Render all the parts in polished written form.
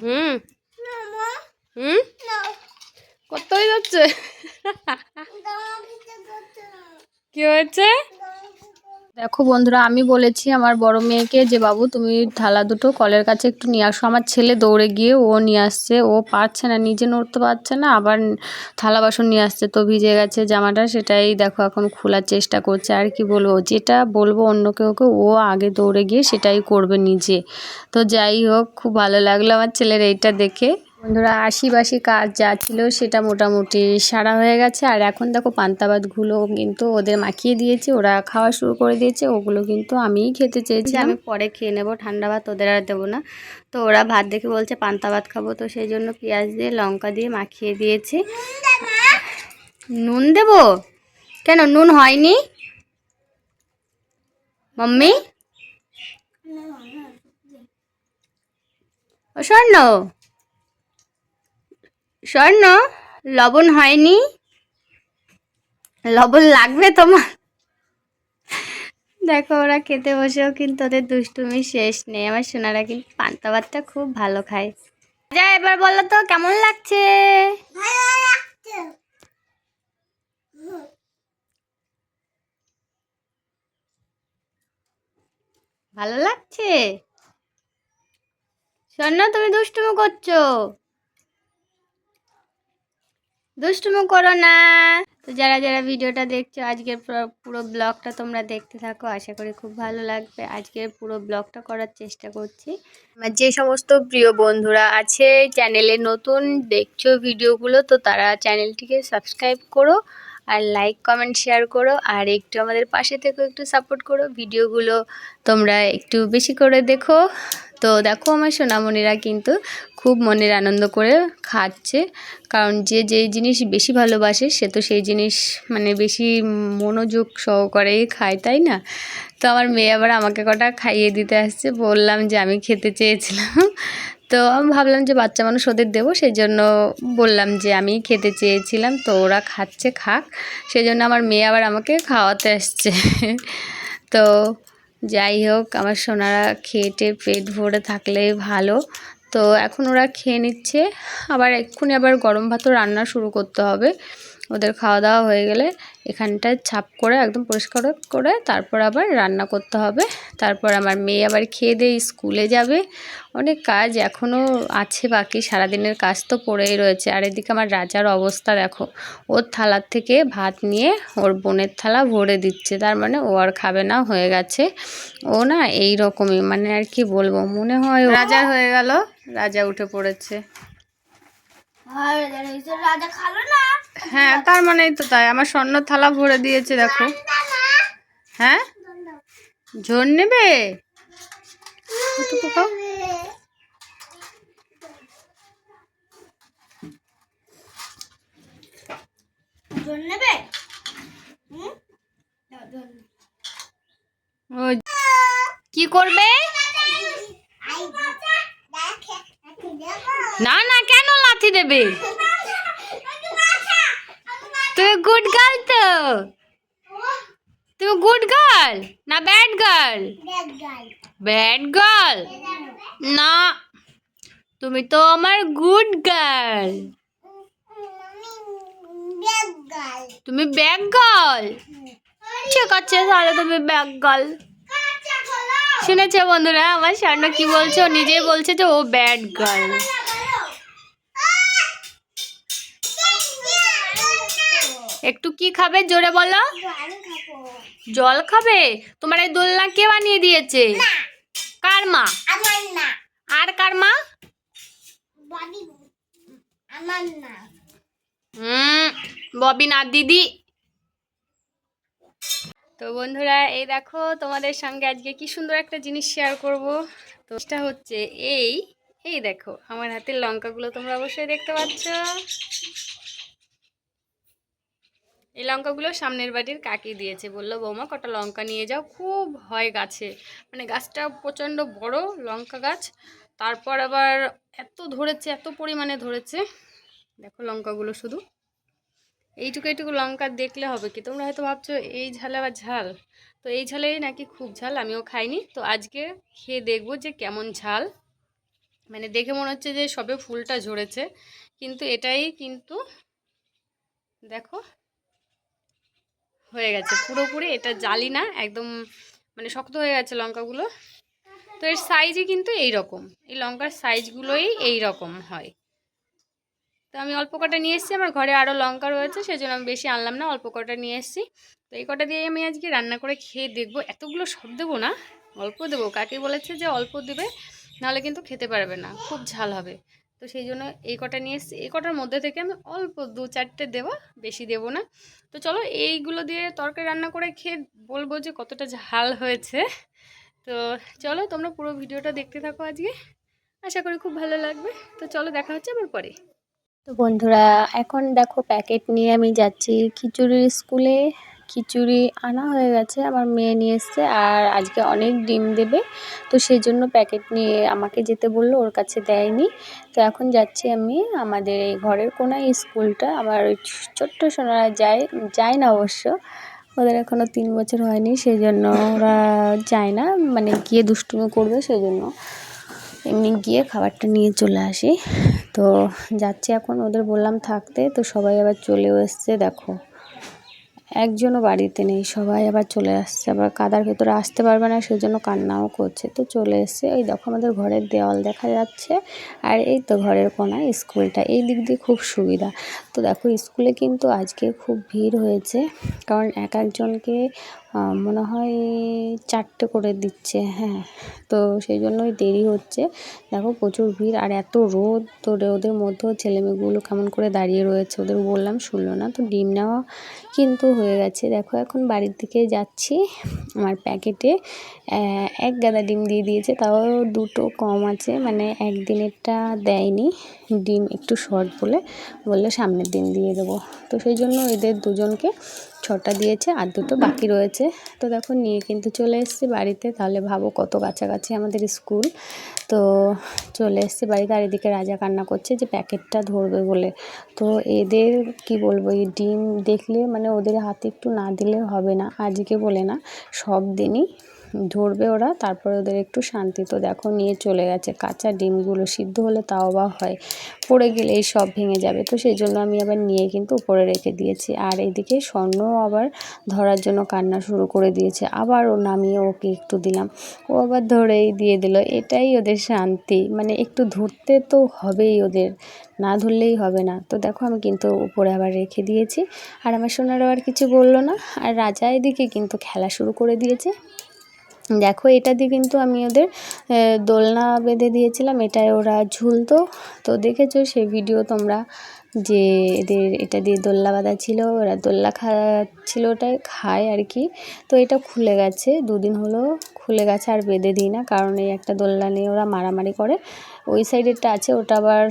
হুম হুম কতই যাচ্ছে কি হয়েছে? দেখো বন্ধুরা, আমি বলেছি আমার বড় মেয়েকে যে বাবু তুমি থালা দুটো কলের কাছে একটু নিয়ে আসো। আমার ছেলে দৌড়ে গিয়ে ও নিয়ে আসছে। ও পারছে না, নিজে নড়তে পারছে না, আবার থালা বাসন নিয়ে আসছে। তো ভিজে গেছে জামাটা, সেটাই দেখো এখন খোলার চেষ্টা করছে। আর কি বলবো, যেটা বলবো অন্য কেউকে ও আগে দৌড়ে গিয়ে সেটাই করবে নিজে। তো যাই হোক, খুব ভালো লাগলো আমার ছেলের এইটা দেখে। বন্ধুরা, আশিবাসি কাজ যা ছিল সেটা মোটামুটি সারা হয়ে গেছে। আর এখন দেখো পান্তা ভাতগুলো কিন্তু ওদের মাখিয়ে দিয়েছি, ওরা খাওয়া শুরু করে দিয়েছে। ওগুলো কিন্তু আমিই খেতে চেয়েছি, আমি পরে খেয়ে নেবো, ঠান্ডা ভাত ওদের আর দেবো না। তো ওরা ভাত দেখে বলছে পান্তা ভাত খাবো, তো সেই জন্য পেঁয়াজ দিয়ে লঙ্কা দিয়ে মাখিয়ে দিয়েছি। নুন দেবো? কেন, নুন হয়নি মাম্মি? ও স্বর্ণ, স্বর্ণ, লবণ হয়নি? লবণ লাগবে তোমার? দেখো ওরা খেতে বসেও কিন্তু ওদের দুষ্টুমি শেষ নেই। আমার সোনারা কিন্তু পান্তা ভাতটা খুব ভালো খায়। যা, এবার বলো তো কেমন লাগছে? ভালো লাগছে? স্বর্ণ, তুমি দুষ্টুমি করছো, দুষ্টুমি করো না। তো যারা যারা ভিডিওটা দেখছো, আজকের পুরো ব্লগটা তোমরা দেখতে থাকো, আশা করি খুব ভালো লাগবে। আজকের পুরো ব্লগটা করার চেষ্টা করছি। আমার যে সমস্ত প্রিয় বন্ধুরা আছে চ্যানেলে নতুন দেখছো ভিডিওগুলো, তো তারা চ্যানেলটিকে সাবস্ক্রাইব করো, আর লাইক কমেন্ট শেয়ার করো, আর একটু আমাদের পাশে থেকে একটু সাপোর্ট করো। ভিডিওগুলো তোমরা একটু বেশি করে দেখো। তো দেখো আমার সোনামণিরা কিন্তু খুব মনের আনন্দ করে খাচ্ছে, কারণ যে যেই জিনিস বেশি ভালোবাসে সে তো সেই জিনিস মানে বেশি মনোযোগ সহকারেই খায়, তাই না? তো আমার মেয়ে আবার আমাকে কটা খাইয়ে দিতে আসছে, বললাম যে আমি খেতে চেয়েছিলাম। তো আমি ভাবলাম যে বাচ্চা মানুষ ওদের দেবো, সেই জন্য বললাম যে আমি খেতে চেয়েছিলাম। তো ওরা খাচ্ছে, খাক, সেই জন্য আমার মেয়ে আবার আমাকে খাওয়াতে আসছে। তো যাই হোক, আমার সোনারা খেটে পেট ভরে থাকলে ভালো। তো এখন ওরা খেয়ে নিচ্ছে, আবার এক্ষুনি আবার গরম ভাতও রান্না শুরু করতে হবে। ওদের খাওয়া দাওয়া হয়ে গেলে এখানটায় ছাপ করে একদম পরিষ্কার করে তারপর আবার রান্না করতে হবে। তারপর আমার মেয়ে আবার খেয়ে দিয়ে স্কুলে যাবে। অনেক কাজ এখনও আছে বাকি, সারাদিনের কাজ তো পড়েই রয়েছে। আর এদিকে আমার রাজার অবস্থা দেখো, ওর থালার থেকে ভাত নিয়ে ওর বোনের থালা ভরে দিচ্ছে, তার মানে ও আর খাবে না, হয়ে গেছে। ও না এই রকমই, মানে আর কি বলবো, মনে হয় রাজার হয়ে গেল। রাজা উঠে পড়েছে। হ্যাঁ, তার মানেই তো তাই, আমার স্বর্ণ থালা ভরে দিয়েছে দেখো। হ্যাঁ, ঝোল নেবে? কি করবে? না না, কেন লাথি দেবে? তুমি গুড গার্ল তো? তুমি গুড গার্ল না ব্যাড গার্ল? ব্যাড গার্ল না, তুমি তো আমার গুড গার্ল। তুমি ব্যাড গার্ল? ঠিক আছে, তাহলে তুমি ব্যাড গার্ল। শুনেছে বন্ধুরা, আমার স্বর্ণ কি বলছে, ও নিজেই বলছে যে ও ব্যাড গার্ল। একটু কি খাবে জোরে বলো? জল খাবে? তোমার এই দোলনা কে বানিয়ে দিয়েছে? কার মা? আর কার মা? ববি না, দিদি। তো বন্ধুরা, এই দেখো তোমাদের সঙ্গে আজকে কি সুন্দর একটা জিনিস শেয়ার করব। তো এটা হচ্ছে এই এই দেখো আমার হাতের লঙ্কাগুলো, তোমরা অবশ্যই দেখতে পাচ্ছ। এই লঙ্কাগুলো সামনের বাড়ির কাকি দিয়েছে, বললো বৌমা কটা লঙ্কা নিয়ে যাও, খুব হয় গাছে, মানে গাছটা প্রচণ্ড বড় লঙ্কা গাছ। তারপর আবার এত ধরেছে, এত পরিমাণে ধরেছে। দেখো লঙ্কাগুলো শুধু এইটুকু এইটুকু লঙ্কা দেখলে হবে কি, তোমরা হয়তো ভাবছো এই ঝাল আবার ঝাল। তো এই ঝালেই নাকি খুব ঝাল, আমিও খাইনি, তো আজকে খেয়ে দেখবো যে কেমন ঝাল। মানে দেখে মনে হচ্ছে যে সবে ফুলটা ঝরেছে, কিন্তু এটাই কিন্তু দেখো হয়ে গেছে পুরোপুরি। এটা জালি না, একদম মানে শক্ত হয়ে গেছে লঙ্কাগুলো। তো এর সাইজই কিন্তু এই রকম, এই লঙ্কার সাইজগুলোই এই রকম হয়। তো আমি অল্প কটা নিয়ে এসেছি, আমার ঘরে আরও লঙ্কা রয়েছে, সেই জন্য আমি বেশি আনলাম না, অল্প কটা নিয়ে এসেছি। তো এই কটা দিয়ে আমি আজকে রান্না করে খেয়ে দেখবো। এতগুলো সব দেবো না, অল্প দেবো। কাকি বলেছে যে অল্প দেবে, নাহলে কিন্তু খেতে পারবে না, খুব ঝাল হবে। তো সেই জন্য এই কটা নিয়ে এসেছি। এই কটার মধ্যে থেকে আমি অল্প 2-4টে দেবো, বেশি দেবো না। তো চলো এইগুলো দিয়ে তরকারি রান্না করে খেয়ে বলবো যে কতটা ঝাল হয়েছে। তো চলো তোমরা পুরো ভিডিওটা দেখতে থাকো আজকে, আশা করি খুব ভালো লাগবে। তো চলো দেখা হচ্ছে আবার পরে। তো বন্ধুরা, এখন দেখো প্যাকেট নিয়ে আমি যাচ্ছি খিচুড়ির স্কুলে। খিচুড়ি আনা হয়ে গেছে, আমার মেয়ে নিয়ে এসছে, আর আজকে অনেক ডিম দেবে, তো সেই জন্য প্যাকেট নিয়ে আমাকে যেতে বললো, ওর কাছে দেয়নি। তো এখন যাচ্ছি আমি আমাদের এই ঘরের কোনায় স্কুলটা। আমার ওই ছোট্ট সোনারা যায় না অবশ্য, ওদের এখনও 3 বছর হয়নি, সেই জন্য ওরা যায় না, মানে গিয়ে দুষ্টুমি করবে, সেই জন্য এমনি গিয়ে খাবারটা নিয়ে চলে আসি। তো যাচ্ছি এখন, ওদের বললাম থাকতে, তো সবাই আবার চলেও এসছে। দেখো একজনও বাড়িতে নেই, সবাই আবার চলে আসছে, আবার কাদার ভেতরে আসতে পারবে না, সেই জন্য কান্নাও করছে। তো চলে এসছে। ওই দেখো আমাদের ঘরের দেওয়াল দেখা যাচ্ছে, আর এই তো ঘরের কোনায় স্কুলটা, এই দিক দিয়ে খুব সুবিধা। তো দেখো স্কুলে কিন্তু আজকে খুব ভিড় হয়েছে, কারণ এক একজনকে মনে হয় 4টে করে দিচ্ছে, হ্যাঁ। তো সেই জন্যই দেরি হচ্ছে। দেখো প্রচুর ভিড়, আর এত রোদ, তো রোদের মধ্যেও ছেলেমেয়েগুলো কেমন করে দাঁড়িয়ে রয়েছে, ওদের বললাম শুনলো না। তো ডিম নেওয়া কিন্তু হয়ে গেছে। দেখো এখন বাড়ির দিকে যাচ্ছি। আমার প্যাকেটে 1 গাদা ডিম দিয়ে দিয়েছে, তাও 2টো কম আছে, মানে একদিনেরটা দেয়নি, ডিম একটু শর্ট বললে সামনের দিন দিয়ে দেবো। তো সেই জন্য এদের দুজনকে 6টা দিয়েছে, আর 2টো বাকি রয়েছে। তো দেখো নিয়ে কিন্তু চলে এসেছি বাড়িতে, তাহলে ভাবো কত কাছাকাছি আমাদের স্কুল। তো চলে এসেছি বাড়িতে, আর এদিকে রাজা কান্না করছে যে প্যাকেটটা ধরবে বলে। তো এদের কি বলবো, এই ডিম দেখলে মানে ওদের হাতে একটু না দিলে হবে না, আজকে বলে না, সব দিনই ধরবে ওরা, তারপরে ওদের একটু শান্তি। তো দেখো নিয়ে চলে গেছে। কাঁচা ডিমগুলো সিদ্ধ হলে তাও বা হয়, পড়ে গেলে এই সব ভেঙে যাবে, তো সেই জন্য আমি আবার নিয়ে কিন্তু উপরে রেখে দিয়েছি। আর এদিকে স্বর্ণও আবার ধরার জন্য কান্না শুরু করে দিয়েছে, আবার ও নামিয়ে ওকে একটু দিলাম, ও আবার ধরেই দিয়ে দিল। এটাই ওদের শান্তি, মানে একটু ধরতে তো হবেই ওদের, না ধরলেই হবে না। তো দেখো আমি কিন্তু উপরে আবার রেখে দিয়েছি, আর আমার সোনারও আর কিছু বললো না। আর রাজা এদিকে কিন্তু খেলা শুরু করে দিয়েছে। দেখো এটা দিয়ে কিন্তু আমি ওদের দোলনা বেঁধে দিয়েছিলাম, এটায় ওরা ঝুলতো। তো দেখেছো সেই ভিডিও তোমরা, যে এদের এটা দিয়ে দোল্লা বাঁধা ছিল, ওরা দোল্লা খাচ্ছিল, ওটাই খায় আর কি। তো এটা খুলে গেছে, 2 দিন হলো খুলে গেছে, আর বেঁধে দিই না, কারণ এই একটা দোল্লা নিয়ে ওরা মারামারি করে। ওই সাইডেরটা আছে, ওটা আবার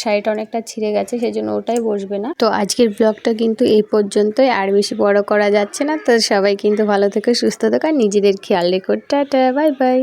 সাইড অনেকটা ছিঁড়ে গেছে, সেই জন্য ওটাই বসবে না। তো আজকের ব্লগটা কিন্তু এই পর্যন্তই, আর বেশি বড় করা যাচ্ছে না। তো সবাই কিন্তু ভালো থেকো, সুস্থ থেকো, আর নিজেদের খেয়াল রেখো। Tata, bye bye.